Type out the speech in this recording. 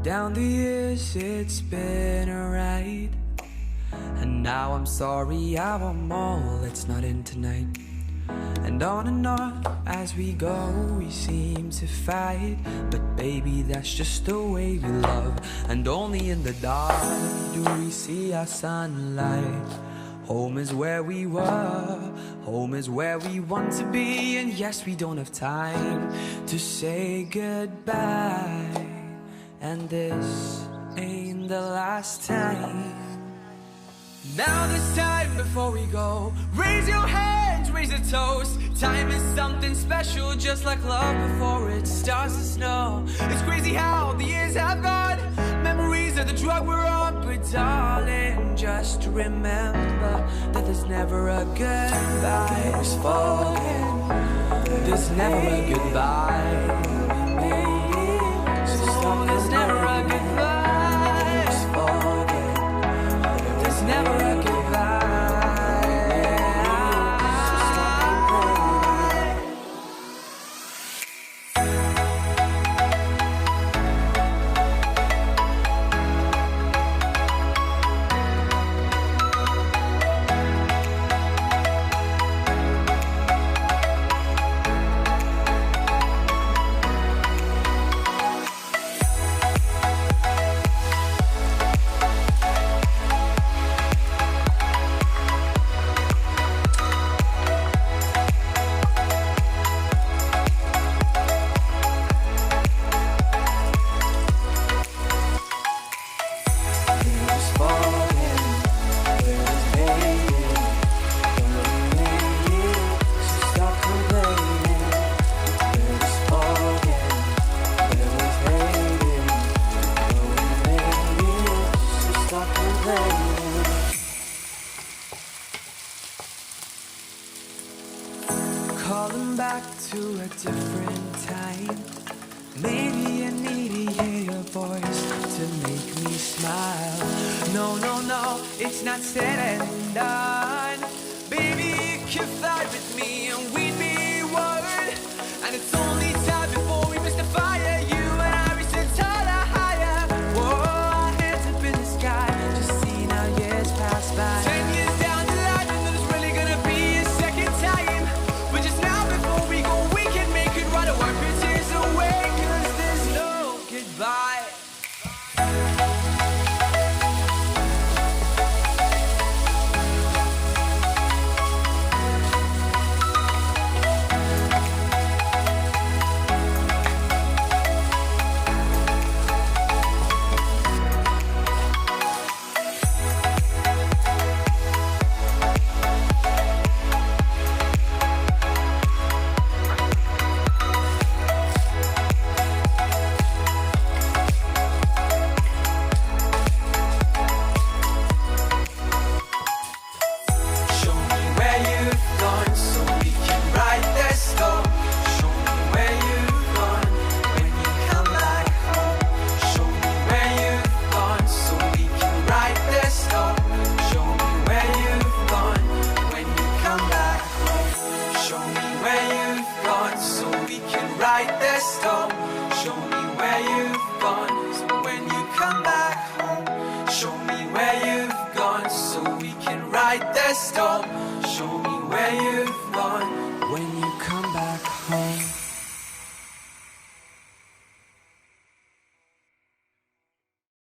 Down the years it's been a ride, and now I'm sorry I want more, let's not end tonight. And on as we go we seem to fight, but baby that's just the way we love. And only in the dark do we see our sunlight. Home is where we were, home is where we want to be. And yes, we don't have time to say goodbye, and this ain't the last time. Now this time before we go, raise your hands, raise a toast. Time is something special, just like love before it starts to snow. It's crazy how the years have gone, memories of the drug we're on. But darling, just remember that there's never a goodbye. There's forget, there's never a goodbye. So there's never a goodbye. There's forget, there's never a goodbye. Calling back to a different time. Maybe I need to hear your voice to make me smile. No, no, no, it's not said and done. Baby, you can fly with me and we'd be one. And it's only